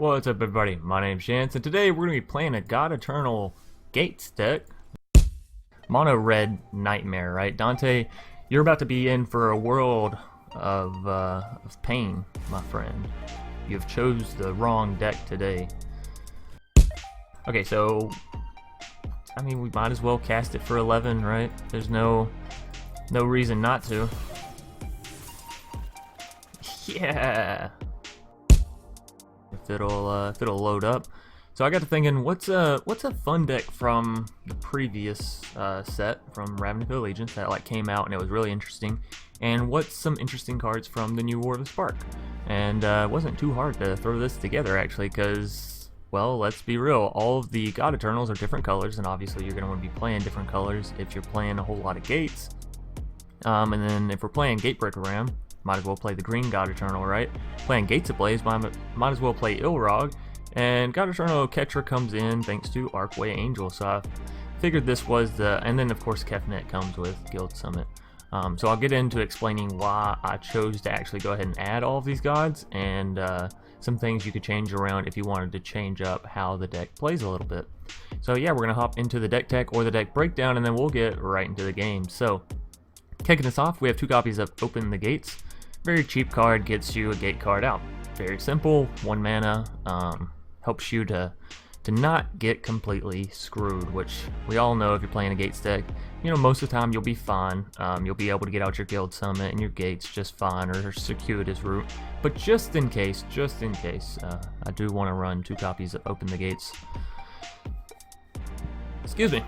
What's up, everybody? My name's Chance, and today we're going to be playing a God-Eternal Gates deck. Mono red nightmare, right? Dante, you're about to be in for a world of pain, my friend. You've chose the wrong deck today. Okay, so I mean, we might as well cast it for 11, right? There's no reason not to. Yeah. If it'll load up. So I got to thinking, what's a fun deck from the previous set from Ravnica Allegiance that like came out and it was really interesting, and what's some interesting cards from the new War of the Spark? And it wasn't too hard to throw this together actually, because, well, let's be real, all of the God Eternals are different colors, and obviously you're going to want to be playing different colors if you're playing a whole lot of gates. And then if we're playing Gatebreaker Ram, might as well play the green God-Eternal, right? Playing Gates Ablaze, might as well play Ilharg. And God-Eternal Oketra comes in thanks to Archway Angel, so I figured this was the... And then, of course, Kefnet comes with Guild Summit. So I'll get into explaining why I chose to actually go ahead and add all of these gods, and some things you could change around if you wanted to change up how the deck plays a little bit. So yeah, we're going to hop into the deck tech or the deck breakdown, and then we'll get right into the game. So, kicking us off, we have 2 copies of Open the Gates. Very cheap card, gets you a gate card out. Very simple, 1 mana, helps you to not get completely screwed, which we all know if you're playing a gates deck, you know, most of the time you'll be fine. You'll be able to get out your guild summit and your gates just fine, or Circuitous Route. But just in case, I do want to run 2 copies of Open the Gates. Excuse me.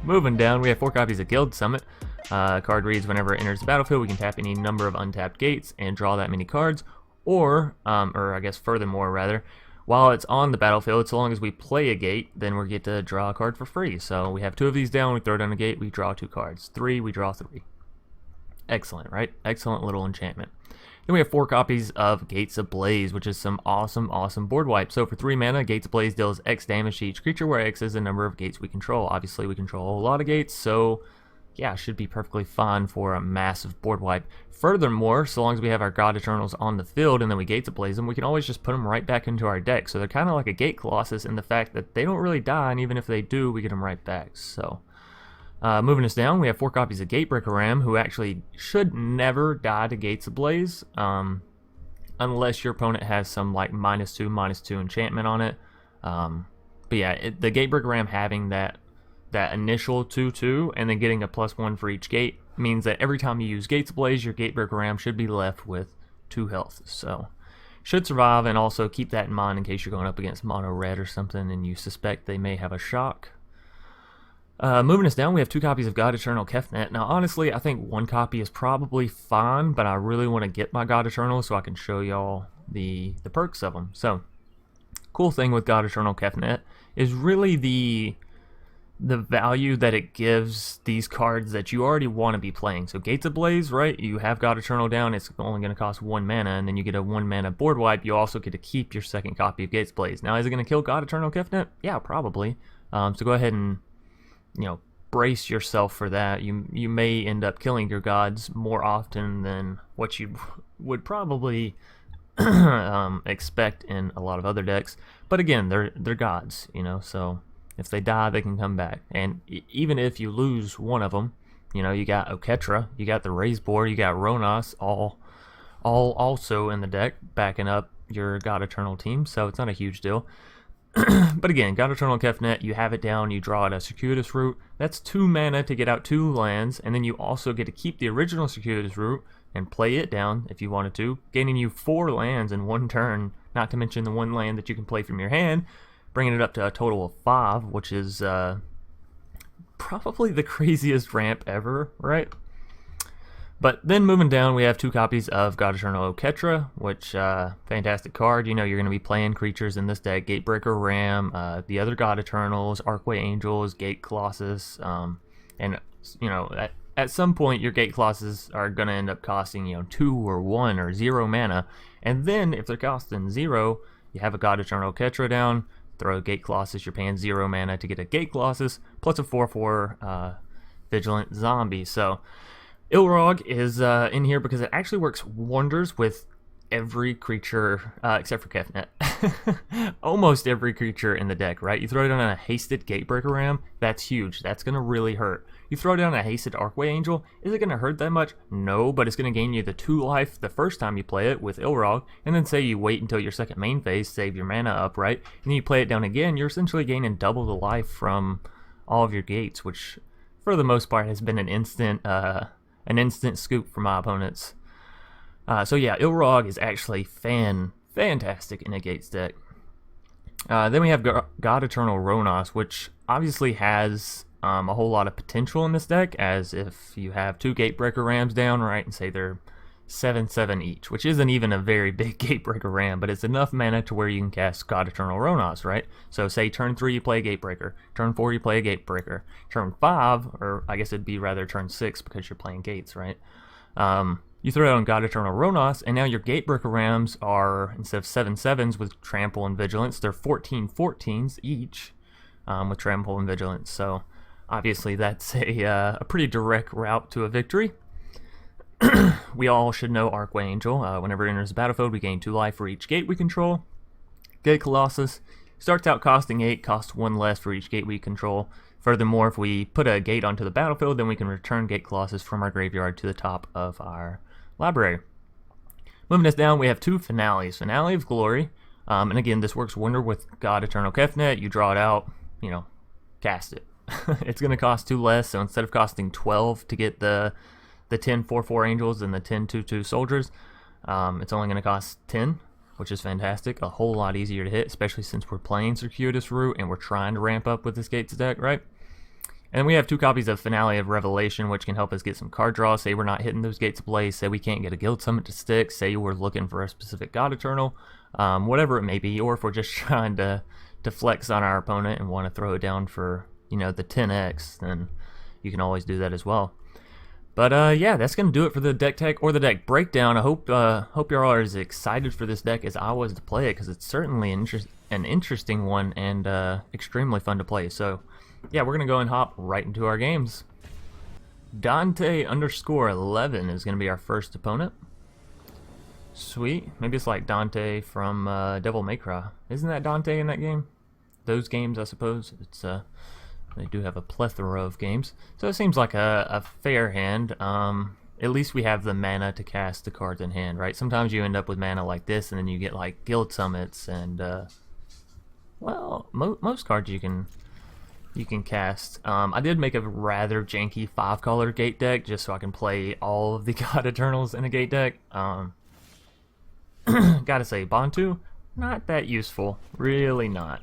Moving down, we have 4 copies of Guild Summit. Card reads, whenever it enters the battlefield, we can tap any number of untapped gates and draw that many cards, or I guess furthermore rather, while it's on the battlefield, so long as we play a gate, then we get to draw a card for free. So we have 2 of these down, we throw down a gate, we draw 2 cards. 3, we draw 3. Excellent, right? Excellent little enchantment. Then we have 4 copies of Gates Ablaze, which is some awesome board wipe. So for 3 mana, Gates Ablaze deals X damage to each creature, where X is the number of gates we control. Obviously, we control a lot of gates, so yeah, should be perfectly fine for a massive board wipe. Furthermore, so long as we have our God Eternals on the field and then we Gates Ablaze them, we can always just put them right back into our deck. So they're kind of like a Gate Colossus in the fact that they don't really die, and even if they do, we get them right back. So, moving us down, we have 4 copies of Gatebreaker Ram, who actually should never die to Gates Ablaze, unless your opponent has some like -2/-2 enchantment on it. But yeah, the Gatebreaker Ram having that initial 2/2 and then getting a +1 for each gate means that every time you use Gates Ablaze, your Gatebreaker Ram should be left with 2 health. So should survive, and also keep that in mind in case you're going up against mono red or something and you suspect they may have a shock. Moving us down, we have 2 copies of God-Eternal Kefnet. Now honestly, I think 1 copy is probably fine, but I really want to get my God-Eternal so I can show y'all the perks of them. So, cool thing with God-Eternal Kefnet is really the value that it gives these cards that you already want to be playing. So Gates Ablaze, right? You have God-Eternal down, it's only going to cost 1 mana, and then you get a 1 mana board wipe. You also get to keep your 2nd copy of Gates Ablaze. Now, is it going to kill God-Eternal Kefnet? Yeah, probably. So go ahead and, you know, brace yourself for that. You may end up killing your gods more often than what you would probably expect in a lot of other decks. But again, they're gods, you know, so if they die, they can come back. And even if you lose one of them, you know, you got Oketra, you got the Raze-Boar, you got Rhonas, all also in the deck, backing up your God-Eternal team, so it's not a huge deal. But again, God-Eternal Kefnet, you have it down, you draw it a Circuitous Route. That's 2 mana to get out 2 lands, and then you also get to keep the original Circuitous Route and play it down if you wanted to, gaining you 4 lands in 1 turn, not to mention the 1 land that you can play from your hand, bringing it up to a total of 5, which is probably the craziest ramp ever, right? But then moving down, we have 2 copies of God-Eternal Oketra, which, fantastic card. You know you're going to be playing creatures in this deck. Gatebreaker Ram, the other God-Eternals, Archway Angels, Gate Colossus, and, you know, at some point your Gate Colossus are going to end up costing, you know, 2 or 1 or 0 mana. And then, if they're costing 0, you have a God-Eternal Oketra down, throw a Gate Colossus, you're paying 0 mana to get a Gate Colossus, plus a 4/4 Vigilant Zombie. So Ilharg is in here because it actually works wonders with every creature, except for Kefnet. Almost every creature in the deck, right? You throw down a hasted Gatebreaker Ram, that's huge. That's going to really hurt. You throw down a hasted Archway Angel, is it going to hurt that much? No, but it's going to gain you the 2 life the first time you play it with Ilharg, and then say you wait until your second main phase, save your mana up, right? And then you play it down again, you're essentially gaining double the life from all of your gates, which for the most part has been an instant scoop for my opponents. So yeah, Ilharg is actually fantastic in a Gates deck. Then we have God-Eternal Rhonas, which obviously has a whole lot of potential in this deck, as if you have 2 Gatebreaker Rams down, right, and say they're 7/7 each, which isn't even a very big Gatebreaker Ram, but it's enough mana to where you can cast God-Eternal Rhonas, right? So say turn 3 you play a Gatebreaker, turn 4 you play a Gatebreaker, turn 5, or I guess it'd be rather turn 6 because you're playing Gates, right? You throw it on God-Eternal Rhonas, and now your Gatebreaker Rams are, instead of 7/7s with Trample and Vigilance, they're 14/14s each with Trample and Vigilance. So obviously that's a pretty direct route to a victory. We all should know Archway Angel. Whenever it enters the battlefield, we gain 2 life for each gate we control. Gate Colossus starts out costing 8, costs 1 less for each gate we control. Furthermore, if we put a gate onto the battlefield, then we can return Gate Colossus from our graveyard to the top of our library. Moving us down, we have 2 finales. Finale of Glory, and again, this works wonder with God-Eternal Kefnet. You draw it out, you know, cast it. It's going to cost 2 less, so instead of costing 12 to get the 10 4/4 angels and the 10 2/2 soldiers, it's only going to cost 10, which is fantastic. A whole lot easier to hit, especially since we're playing Circuitous Route and we're trying to ramp up with this Gates deck, right? And we have 2 copies of Finale of Revelation, which can help us get some card draws. Say we're not hitting those Gates Ablaze, say we can't get a Guild Summit to stick, say we're looking for a specific God-Eternal, whatever it may be, or if we're just trying to flex on our opponent and want to throw it down for, you know, the 10x, then you can always do that as well. But yeah, that's going to do it for the deck tech or the deck breakdown. I hope y'all are as excited for this deck as I was to play it, because it's certainly an interesting one and extremely fun to play. So yeah, we're going to go and hop right into our games. Dante_11 is going to be our first opponent. Sweet. Maybe it's like Dante from Devil May Cry. Isn't that Dante in that game? Those games, I suppose. It's they do have a plethora of games. So it seems like a fair hand. At least we have the mana to cast the cards in hand, right? Sometimes you end up with mana like this, and then you get like Guild Summits and, well, most cards you can cast. I did make a rather janky 5-color Gate deck just so I can play all of the God-Eternals in a Gate deck. Gotta say, Bantu, not that useful. Really not.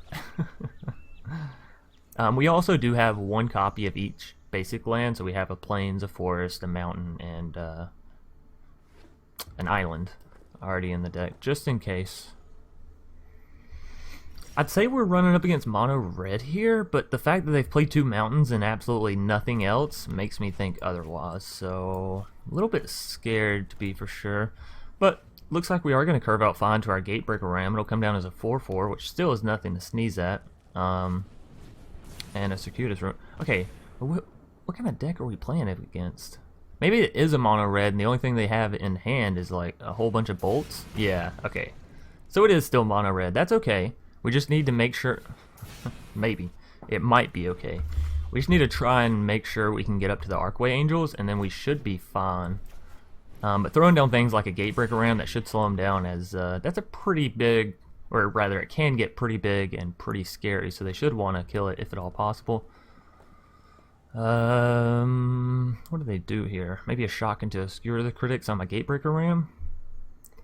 We also do have 1 copy of each basic land, so we have a plains, a forest, a mountain, and an island already in the deck, just in case. I'd say we're running up against mono red here, but the fact that they've played 2 mountains and absolutely nothing else makes me think otherwise, so a little bit scared to be for sure. But looks like we are going to curve out fine to our Gatebreaker Ram. It'll come down as a 4/4, which still is nothing to sneeze at. And a Circuitous Route. Okay, what kind of deck are we playing against? Maybe it is a mono red, and the only thing they have in hand is like a whole bunch of bolts. Yeah, okay. So it is still mono red. That's okay. We just need to make sure. Maybe it might be okay. We just need to try and make sure we can get up to the Archway Angels, and then we should be fine. But throwing down things like a Gatebreaker Ram, that should slow them down, as that's a pretty big, or rather it can get pretty big and pretty scary, so they should want to kill it if at all possible. What do they do here? Maybe a Shotgun to Skewer the Critics on my Gatebreaker Ram?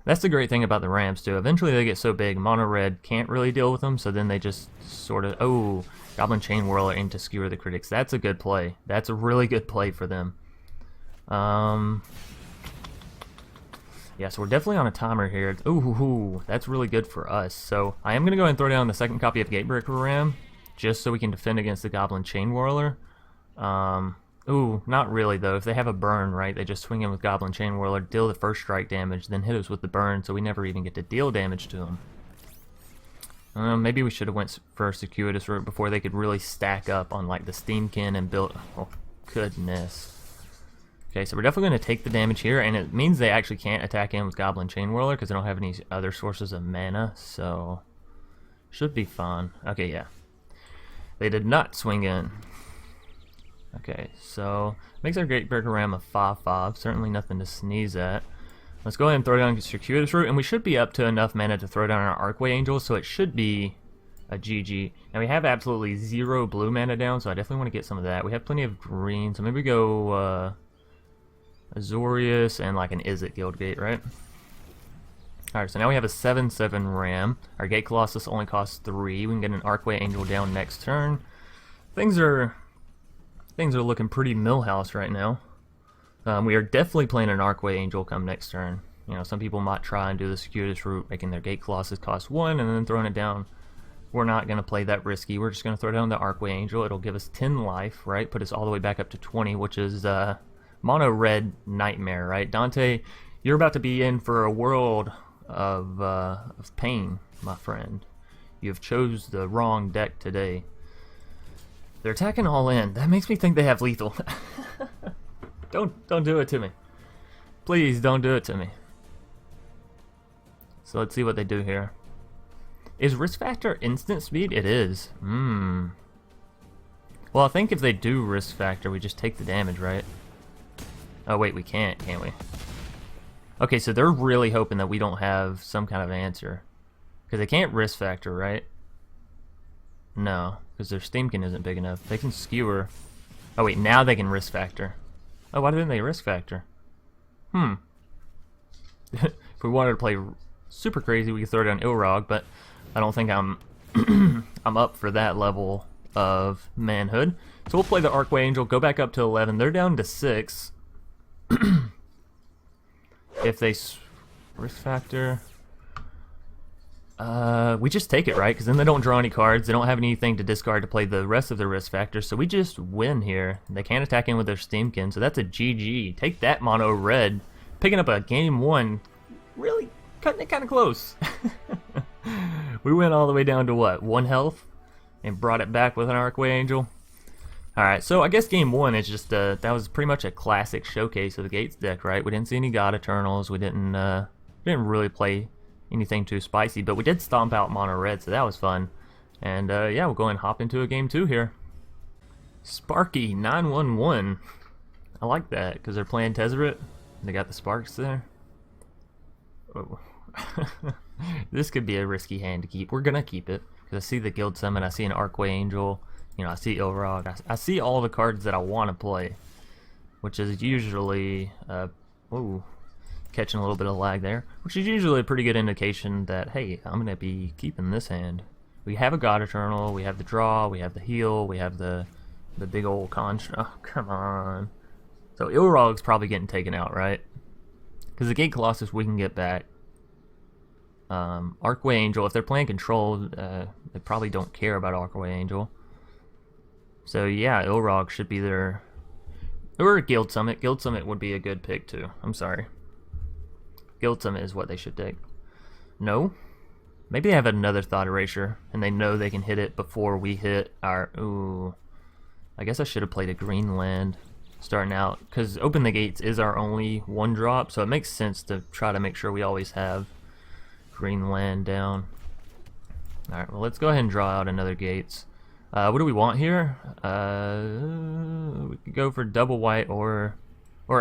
That's the great thing about the Rams too. Eventually they get so big, mono red can't really deal with them, so then they just sort of, oh, Goblin Chain Whirler into Skewer the Critics. That's a good play. That's a really good play for them. Yeah, so we're definitely on a timer here. Ooh, that's really good for us. So I am going to go ahead and throw down the second copy of Gatebreaker Ram, just so we can defend against the Goblin Chain Whirler. Ooh, not really though. If they have a burn, right, they just swing in with Goblin Chain Whirler, deal the first strike damage, then hit us with the burn, so we never even get to deal damage to them. Maybe we should have went for a Circuitous Route before they could really stack up on like the Steamkin and build. Oh, goodness. Okay, so we're definitely going to take the damage here, and it means they actually can't attack in with Goblin Chain Whirler because they don't have any other sources of mana, so should be fun. Okay, yeah. They did not swing in. Okay, so makes our Gatebreaker Ram a 5/5. Certainly nothing to sneeze at. Let's go ahead and throw down Circuitous Route, and we should be up to enough mana to throw down our Archway Angel, so it should be a GG. Now we have absolutely 0 blue mana down, so I definitely want to get some of that. We have plenty of green, so maybe go Azorius and like an Izzet Guildgate, right? Alright, so now we have a 7/7 Ram. Our Gate Colossus only costs 3. We can get an Archway Angel down next turn. Things are looking pretty Millhouse right now. We are definitely playing an Archway Angel come next turn. You know, some people might try and do the Circuitous Route, making their Gate Colossus cost 1 and then throwing it down. We're not going to play that risky. We're just going to throw down the Archway Angel. It'll give us 10 life, right? Put us all the way back up to 20, which is mono red nightmare, right? Dante, you're about to be in for a world of pain, my friend. You have chose the wrong deck today. They're attacking all in. That makes me think they have lethal. Don't do it to me. Please don't do it to me. So let's see what they do here. Is risk factor instant speed? It is. Well, I think if they do risk factor, we just take the damage, right? Oh wait, we can't we? Okay, so they're really hoping that we don't have some kind of answer. Because they can't risk factor, right? No, because their Steamkin isn't big enough. They can skewer. Oh wait, now they can risk factor. Oh, why didn't they risk factor? If we wanted to play super crazy, we could throw down Ilharg, but I don't think I'm I'm up for that level of manhood. So we'll play the Archway Angel, go back up to 11. They're down to 6. If they risk factor, we just take it, right? Because then they don't draw any cards. They don't have anything to discard to play the rest of the risk factors, so we just win here. They can't attack in with their Steamkin, so that's a GG. Take that, mono red. Picking up a game 1, really cutting it kind of close. We went all the way down to what, 1 health, and brought it back with an Archway Angel. Alright, so I guess game 1 is just, that was pretty much a classic showcase of the Gates deck, right? We didn't see any God-Eternals, we didn't really play anything too spicy, but we did stomp out mono red, so that was fun. And yeah, we'll go and hop into a game 2 here. Sparky 911. I like that, because they're playing Tezzeret. They got the sparks there. Oh. This could be a risky hand to keep. We're gonna keep it, because I see the Guild Summon, I see an Archway Angel. You know, I see Ilharg, I see all the cards that I want to play, which is usually, catching a little bit of lag there, which is usually a pretty good indication that, hey, I'm going to be keeping this hand. We have a God-Eternal, we have the draw, we have the heal, we have the big old construct. Oh, come on. So Ilharg's probably getting taken out, right? Because the Gate Colossus we can get back. Archway Angel, if they're playing control, they probably don't care about Archway Angel. So yeah, Ilharg should be there. Or Guild Summit. Guild Summit would be a good pick too. I'm sorry. Guild Summit is what they should take. No? Maybe they have another Thought Erasure, and they know they can hit it before we hit our... Ooh. I guess I should have played a green land starting out, because Open the Gates is our only 1-drop, so it makes sense to try to make sure we always have green land down. Alright, well let's go ahead and draw out another Gates. What do we want here? We could go for double white, or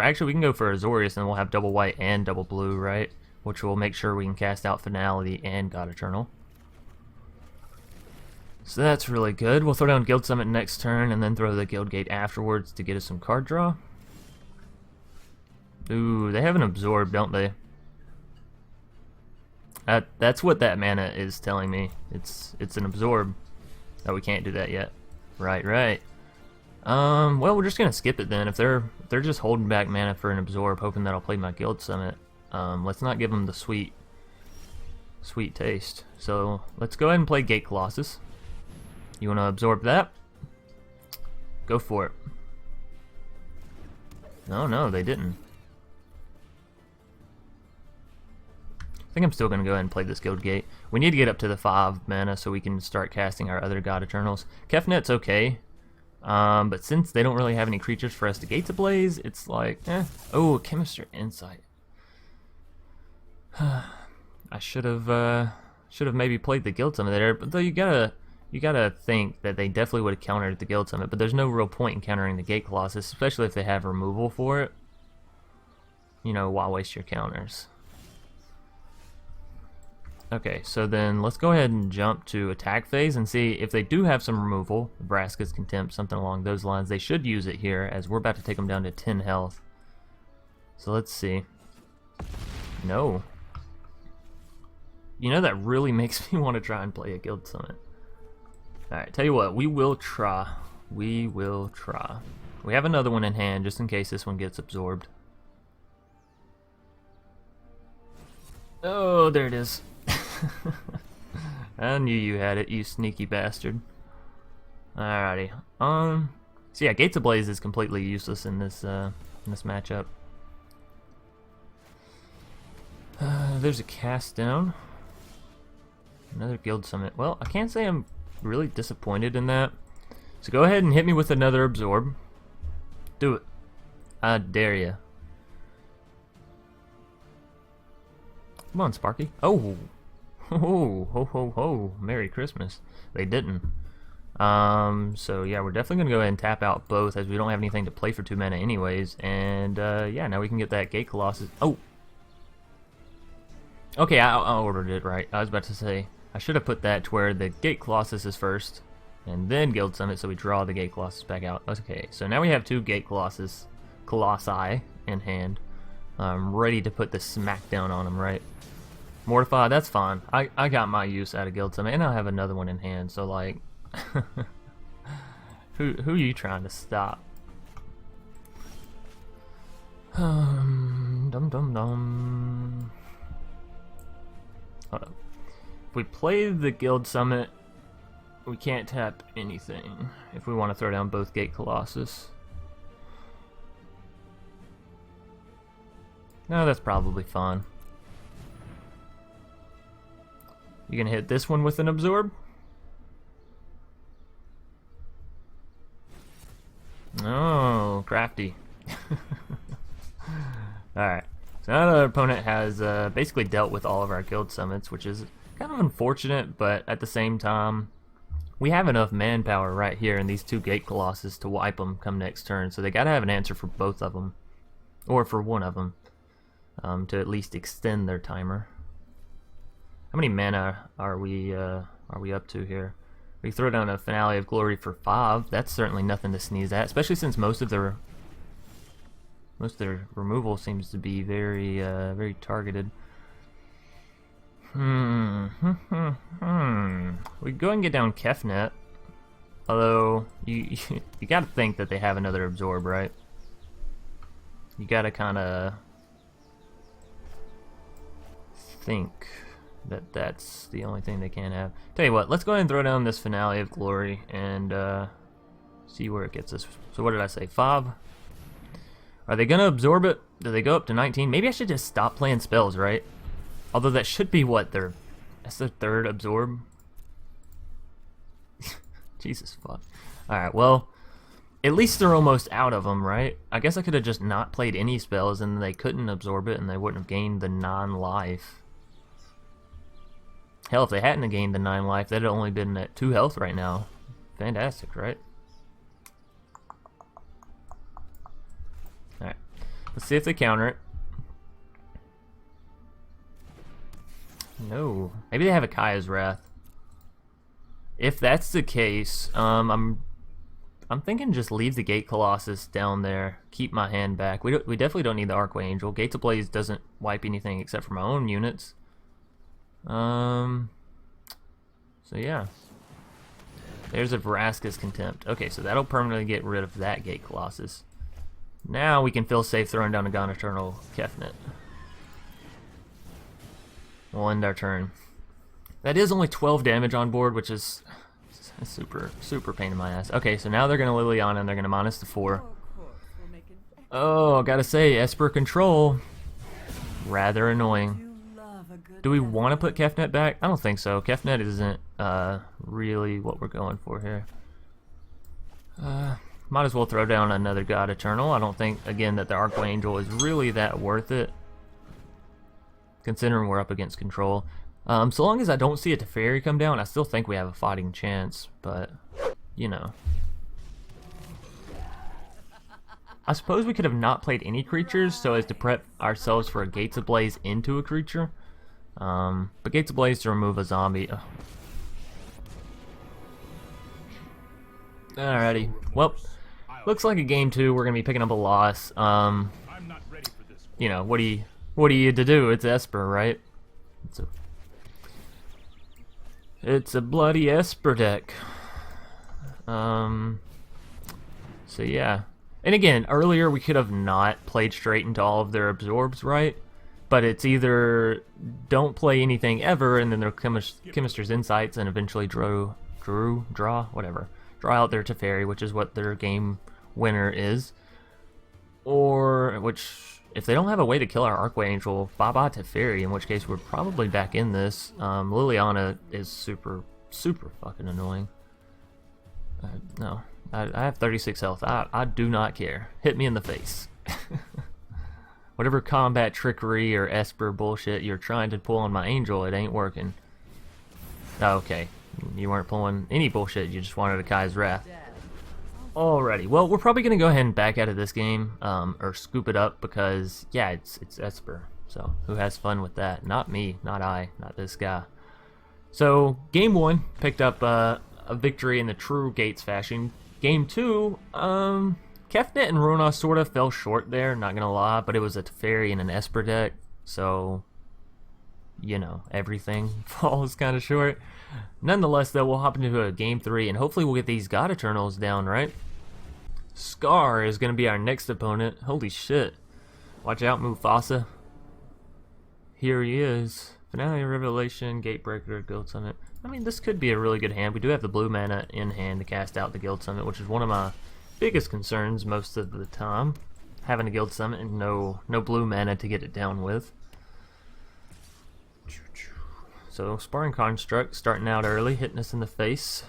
actually we can go for Azorius, and we'll have double white and double blue, right? Which will make sure we can cast out Finality and God-Eternal. So that's really good. We'll throw down Guild Summit next turn, and then throw the Guildgate afterwards to get us some card draw. Ooh, they have an Absorb, don't they? That's what that mana is telling me. It's an Absorb. Oh, we can't do that yet. Right. Well, we're just gonna skip it then. If they're just holding back mana for an Absorb, hoping that I'll play my Guild Summit. Let's not give them the sweet taste. So let's go ahead and play Gate Colossus. You wanna absorb that? Go for it. No, they didn't. I think I'm still gonna go ahead and play this Guildgate. We need to get up to the 5 mana so we can start casting our other God-Eternals. Kefnet's okay. But since they don't really have any creatures for us to Gates Ablaze, it's like, Oh, Chemistry Insight. I should have maybe played the Guild Summit there, but though you gotta think that they definitely would have countered the Guild Summit, but there's no real point in countering the Gate Colossus, especially if they have removal for it. You know, why waste your counters? Okay, so then let's go ahead and jump to attack phase and see if they do have some removal. Vraska's Contempt, something along those lines. They should use it here, as we're about to take them down to 10 health. So let's see. No. You know, that really makes me want to try and play a Guild Summit. Alright, tell you what, we will try. We will try. We have another one in hand, just in case this one gets absorbed. Oh, there it is. I knew you had it, you sneaky bastard. Alrighty. So yeah, Gates Ablaze is completely useless in this matchup. There's a cast down. Another Guild Summit. Well, I can't say I'm really disappointed in that. So go ahead and hit me with another Absorb. Do it. I dare ya. Come on, Sparky. Oh. Ho ho ho ho. Merry Christmas. They didn't. So yeah, we're definitely gonna go ahead and tap out both, as we don't have anything to play for 2 mana anyways. And yeah, now we can get that Gate Colossus. Oh. Okay, I ordered it right. I was about to say, I should have put that to where the Gate Colossus is first, and then Guild Summit, so we draw the Gate Colossus back out. Okay, so now we have 2 Gate Colossi in hand. Ready to put the smackdown on them, right? Mortify, that's fine. I got my use out of Guild Summit, and I have another one in hand, so like... who are you trying to stop? Dum dum dum. Hold up. If we play the Guild Summit, we can't tap anything if we want to throw down both Gate Colossus. No, that's probably fine. You gonna hit this one with an Absorb? Oh, crafty. Alright. So now the opponent has basically dealt with all of our Guild Summits, which is kind of unfortunate, but at the same time, we have enough manpower right here in these 2 Gate Colossus to wipe them come next turn, so they gotta have an answer for both of them. Or for one of them. To at least extend their timer. How many mana are we up to here? We throw down a Finale of Glory for 5. That's certainly nothing to sneeze at, especially since most of their removal seems to be very very targeted. We go and get down Kefnet, although you gotta think that they have another Absorb, right? You gotta kind of think that that's the only thing they can have. Tell you what, let's go ahead and throw down this Finale of Glory and see where it gets us. So what did I say, 5? Are they gonna absorb it? Do they go up to 19? Maybe I should just stop playing spells, right? Although that should be what, that's their 3rd Absorb. Jesus fuck. Alright, well, at least they're almost out of them, right? I guess I could have just not played any spells and they couldn't absorb it and they wouldn't have gained the 9 life. Hell, if they hadn't gained the 9 life, they'd have only been at 2 health right now. Fantastic, right? Alright. Let's see if they counter it. No. Maybe they have a Kaya's Wrath. If that's the case, I'm thinking just leave the Gate Colossus down there. Keep my hand back. We definitely don't need the Archway Angel. Gates Ablaze doesn't wipe anything except for my own units. So yeah. There's a Vraska's Contempt. Okay, so that'll permanently get rid of that Gate Colossus. Now we can feel safe throwing down a God-Eternal Kefnet. We'll end our turn. That is only 12 damage on board, which is a super pain in my ass. Okay, so now they're going to Liliana and they're going to minus the 4. Oh, gotta say, Esper Control. Rather annoying. Do we want to put Kefnet back? I don't think so. Kefnet isn't really what we're going for here. Might as well throw down another God-Eternal. I don't think, again, that the Archway Angel is really that worth it, considering we're up against control. So long as I don't see a Teferi come down, I still think we have a fighting chance, but, you know. I suppose we could have not played any creatures so as to prep ourselves for a Gates Ablaze into a creature. But Gates Ablaze to remove a zombie. Ugh. Alrighty, well, looks like a game 2. We're gonna be picking up a loss. You know, what do you to do? It's Esper, right? It's a bloody Esper deck. So yeah. And again, earlier we could have not played straight into all of their absorbs, right? But it's either don't play anything ever, and then their Chemister's Insights, and eventually draw out their Teferi, which is what their game winner is. Or, which, if they don't have a way to kill our Archway Angel, bye-bye Teferi, in which case we're probably back in this. Liliana is super fucking annoying. No. I have 36 health. I do not care. Hit me in the face. Whatever combat trickery or Esper bullshit you're trying to pull on my Angel, it ain't working. Okay. You weren't pulling any bullshit. You just wanted a Kai's Wrath. Alrighty. Well, we're probably going to go ahead and back out of this game. Or scoop it up because, yeah, it's Esper. So, who has fun with that? Not me. Not I. Not this guy. So, game 1 picked up a victory in the true Gates fashion. Game 2, Kefnet and Rhonas sort of fell short there, not gonna lie, but it was a Teferi and an Esper deck, so, you know, everything falls kind of short. Nonetheless, though, we'll hop into a game 3, and hopefully we'll get these God-Eternals down, right? Scar is gonna be our next opponent. Holy shit. Watch out, Mufasa. Here he is. Finale Revelation, Gatebreaker, Guild Summit. I mean, this could be a really good hand. We do have the blue mana in hand to cast out the Guild Summit, which is one of my biggest concerns most of the time. Having a Guild Summit and no blue mana to get it down with. So, Sparring Construct starting out early, hitting us in the face.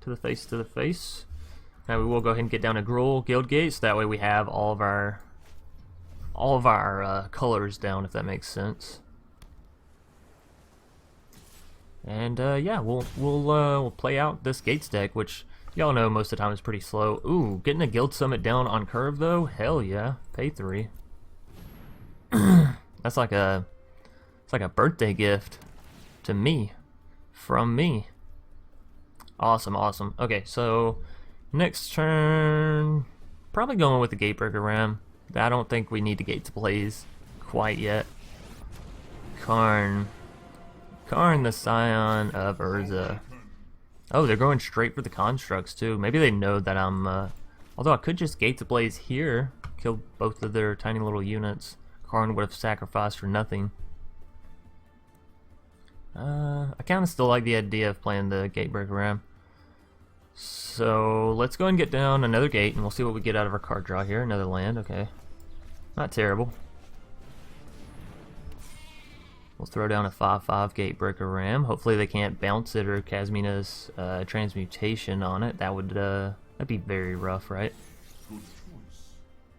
To the face, to the face. Now we will go ahead and get down to Gruul Guildgate, so that way we have all of our colors down, if that makes sense. And yeah, we'll play out this Gates deck, which y'all know most of the time is pretty slow. Ooh, getting a Guild Summit down on curve though, hell yeah, pay 3. It's like a birthday gift to me, from me. Awesome, awesome. Okay, so next turn, probably going with the Gatebreaker Ram. I don't think we need the Gates Ablaze quite yet. Karn, the Scion of Urza. Oh, they're going straight for the constructs too. Maybe they know that I'm, although I could just Gates Ablaze here, kill both of their tiny little units. Karn would have sacrificed for nothing. I kind of still like the idea of playing the Gatebreaker Ram. So, let's go and get down another gate, and we'll see what we get out of our card draw here. Another land, okay. Not terrible. We'll throw down a 5/5 Gatebreaker Ram. Hopefully they can't bounce it or Kasmina's transmutation on it. That would that'd be very rough, right?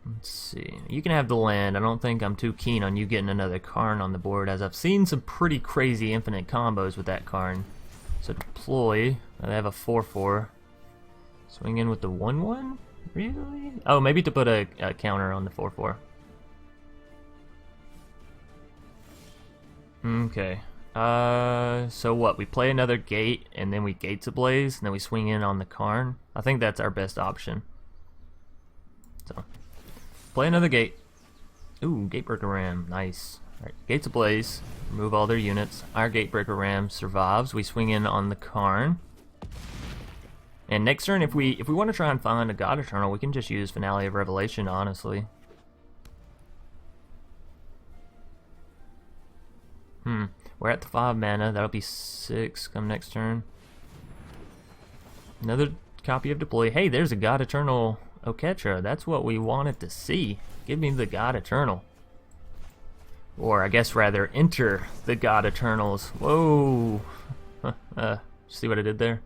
Let's see. You can have the land. I don't think I'm too keen on you getting another Karn on the board, as I've seen some pretty crazy infinite combos with that Karn. So deploy. They have a 4/4. Swing in with the 1/1? Really? Oh, maybe to put a counter on the 4/4. Okay. So what? We play another gate, and then we Gates Ablaze, and then we swing in on the Karn. I think that's our best option. So, play another gate. Ooh, Gatebreaker Ram. Nice. Alright, Gates Ablaze. Remove all their units. Our Gatebreaker Ram survives. We swing in on the Karn. And next turn, if we want to try and find a God-Eternal, we can just use Finale of Revelation, honestly. We're at the 5 mana. That'll be 6 come next turn. Another copy of Deploy. Hey, there's a God-Eternal Oketra. That's what we wanted to see. Give me the God-Eternal. Or, I guess, rather, enter the God-Eternals. Whoa! See what I did there?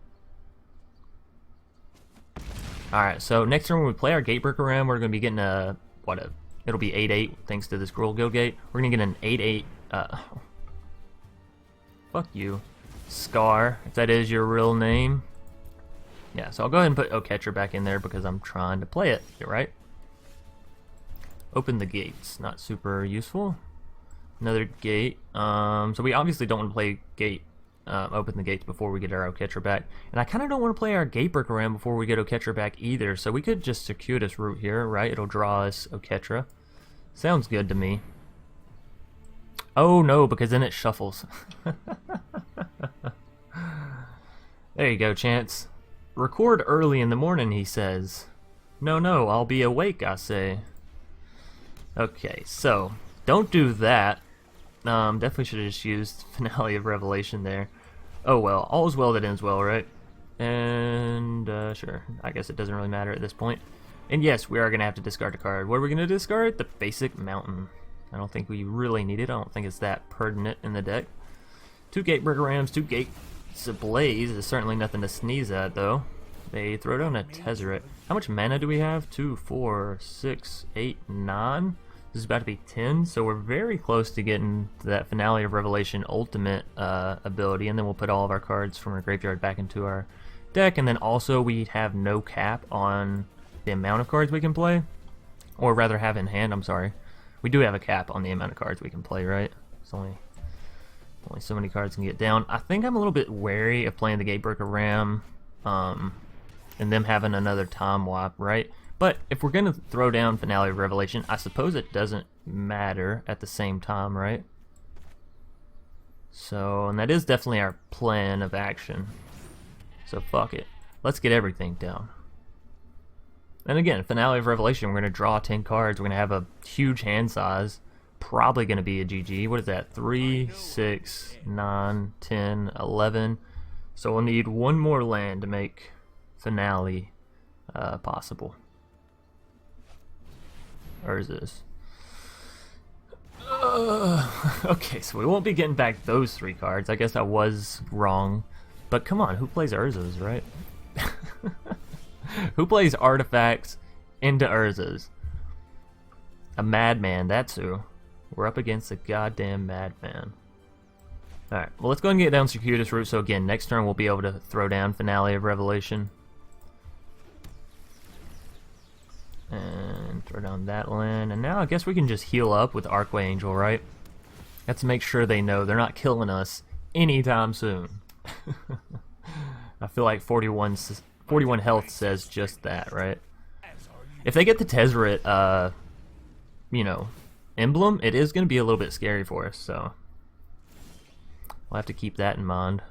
Alright, so next turn when we play our Gatebreaker Ram, we're going to be getting it'll be 8-8 thanks to this Gruul Guildgate. We're going to get an 8-8, fuck you, Scar, if that is your real name. Yeah, so I'll go ahead and put Oketra back in there because I'm trying to play it, right? Open the gates, not super useful. Another gate, so we obviously don't want to play gate. Open the gates before we get our Oketra back. And I kind of don't want to play our Gatebreaker Ram before we get Oketra back either. So we could just Circuitous Route here, right? It'll draw us Oketra. Sounds good to me. Oh no, because then it shuffles. There you go, Chance. Record early in the morning, he says. No, I'll be awake, I say. Okay, so don't do that. Definitely should have just used Finale of Revelation there. Oh well, all is well that ends well, right? And, sure, I guess it doesn't really matter at this point. And yes, we are going to have to discard a card. What are we going to discard? The basic mountain. I don't think we really need it. I don't think it's that pertinent in the deck. 2 Gatebreaker Rams, 2 Gates Ablaze is certainly nothing to sneeze at, though. They throw down a Tezzeret. How much mana do we have? 2, 4, 6, 8, 9? This is about to be 10, so we're very close to getting to that Finale of Revelation ultimate ability, and then we'll put all of our cards from our graveyard back into our deck, and then also we have no cap on the amount of cards we can play, or rather have in hand, I'm sorry. We do have a cap on the amount of cards we can play, right? It's only so many cards can get down. I think I'm a little bit wary of playing the Gatebreaker Ram, and them having another time wipe, right? But if we're going to throw down Finale of Revelation, I suppose it doesn't matter at the same time, right? So, and that is definitely our plan of action. So fuck it. Let's get everything down. And again, Finale of Revelation, we're going to draw 10 cards. We're going to have a huge hand size. Probably going to be a GG. What is that? 3, 6, 9, 10, 11. So we'll need one more land to make Finale possible. Or is this? Okay, so we won't be getting back those 3 cards. I guess I was wrong. But come on, who plays Urzas, right? Who plays artifacts into Urzas? A madman, that's who. We're up against a goddamn madman. Alright, well let's go ahead and get down Circuitous Route. So again, next turn we'll be able to throw down Finale of Revelation. And throw down that land. And now I guess we can just heal up with Archway Angel, right? Let's make sure they know they're not killing us anytime soon. I feel like 41 health says just that, right? If they get the Tezzeret, you know, emblem, it is going to be a little bit scary for us, so we'll have to keep that in mind.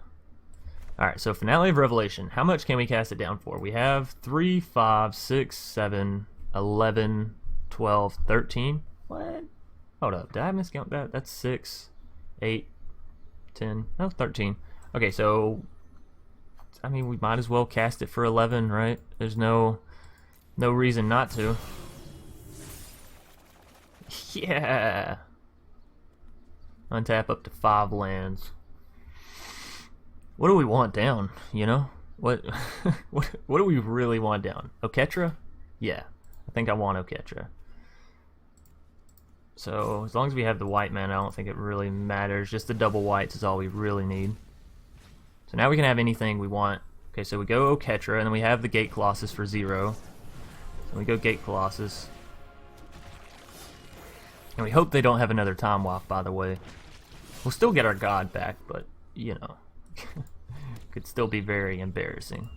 Alright, so Finale of Revelation. How much can we cast it down for? We have 3, 5, 6, 7, 11, 12, 13. What? Hold up, did I miscount that? That's 6, 8, 10, no, 13. Okay, so I mean, we might as well cast it for 11, right? There's no reason not to. Yeah. Untap up to 5 lands. What do we want down, you know? What what do we really want down? Oketra? Yeah. I think I want Oketra. So, as long as we have the white mana, I don't think it really matters. Just the double whites is all we really need. So now we can have anything we want. Okay, so we go Oketra, and then we have the Gate Colossus for 0. So we go Gate Colossus. And we hope they don't have another time wipe, by the way. We'll still get our god back, but, you know, could still be very embarrassing.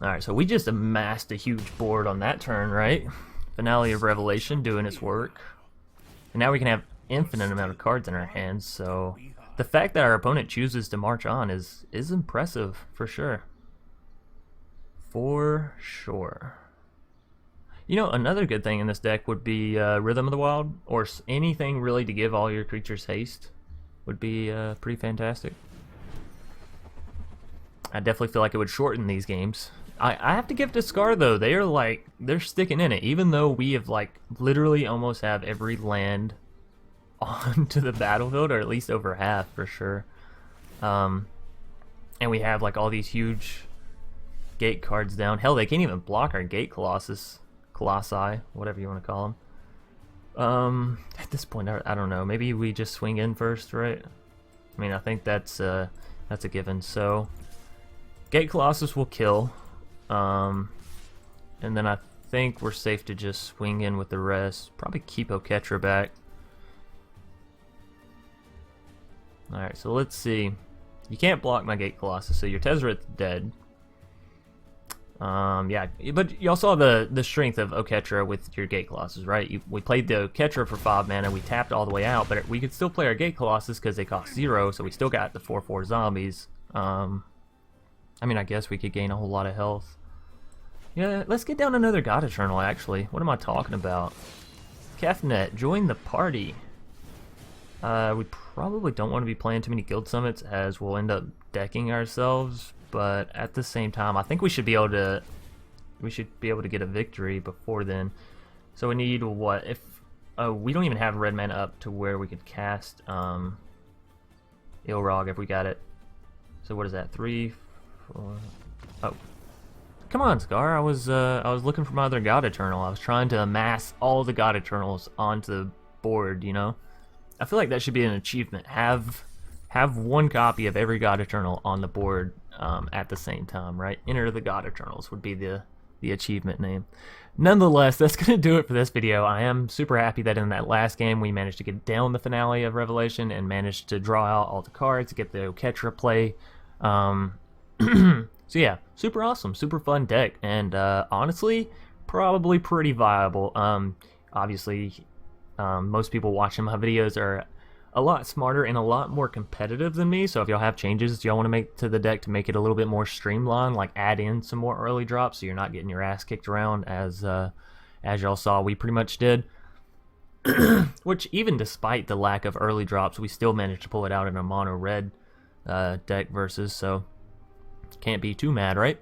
Alright, so we just amassed a huge board on that turn, right? Finale of Revelation doing its work. And now we can have infinite amount of cards in our hands, so the fact that our opponent chooses to march on is impressive, for sure. For sure. You know, another good thing in this deck would be Rhythm of the Wild, or anything really to give all your creatures haste would be pretty fantastic. I definitely feel like it would shorten these games. I have to give to Scar though, they're sticking in it, even though we have literally almost have every land onto the battlefield, or at least over half for sure. And we have all these huge gate cards down. Hell, they can't even block our Gate Colossi, whatever you want to call them. At this point, I don't know. Maybe we just swing in first, right? I mean, I think that's a given. So, Gate Colossus will kill, and then I think we're safe to just swing in with the rest. Probably keep Oketra back. Alright, so let's see. You can't block my Gate Colossus, so your Tezzeret's dead. Yeah, but y'all saw the strength of Oketra with your Gate Colossus, right? We played the Oketra for 5 mana, we tapped all the way out, but we could still play our Gate Colossus because they cost 0, so we still got the 4/4 zombies. I mean, I guess we could gain a whole lot of health. Yeah, let's get down another God-Eternal, actually. What am I talking about? Kefnet, join the party. We probably don't want to be playing too many guild summits as we'll end up decking ourselves, but at the same time, I think we should be able to get a victory before then. So we need what? If we don't even have red mana up to where we could cast Ilharg if we got it. So what is that? 3, 4. Oh, come on, Scar. I was looking for my other God-Eternal. I was trying to amass all the God-Eternals onto the board. You know, I feel like that should be an achievement. Have one copy of every God-Eternal on the board at the same time, right? Enter the God-Eternals would be the achievement name. Nonetheless, that's going to do it for this video. I am super happy that in that last game we managed to get down the finale of Revelation and managed to draw out all the cards, get the Oketra play. So yeah, super awesome, super fun deck, and honestly, probably pretty viable. Obviously, most people watching my videos are a lot smarter and a lot more competitive than me, so if y'all have changes y'all want to make to the deck to make it a little bit more streamlined, like add in some more early drops so you're not getting your ass kicked around as y'all saw we pretty much did. Which, even despite the lack of early drops, we still managed to pull it out in a mono red deck versus, so can't be too mad, right?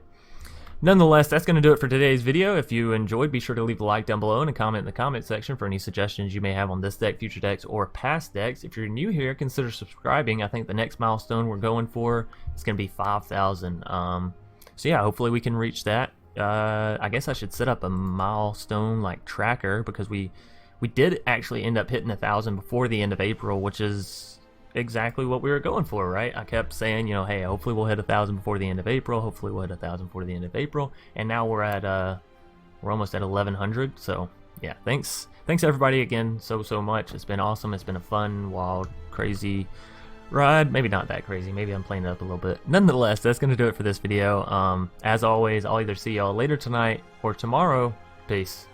Nonetheless, that's going to do it for today's video. If you enjoyed, be sure to leave a like down below and a comment in the comment section for any suggestions you may have on this deck, future decks, or past decks. If you're new here, consider subscribing. I think the next milestone we're going for is going to be 5,000. So yeah, hopefully we can reach that. I guess I should set up a milestone like tracker, because we did actually end up hitting 1,000 before the end of April, which is exactly what we were going for, right? I kept saying, you know, hey, hopefully we'll hit 1,000 before the end of April, hopefully we'll hit 1,000 before the end of April, and now we're at we're almost at 1,100. So yeah, thanks everybody again so much. It's been awesome. It's been a fun, wild, crazy ride. Maybe not that crazy, maybe I'm playing it up a little bit. Nonetheless, that's gonna do it for this video. As always, I'll either see y'all later tonight or tomorrow. Peace.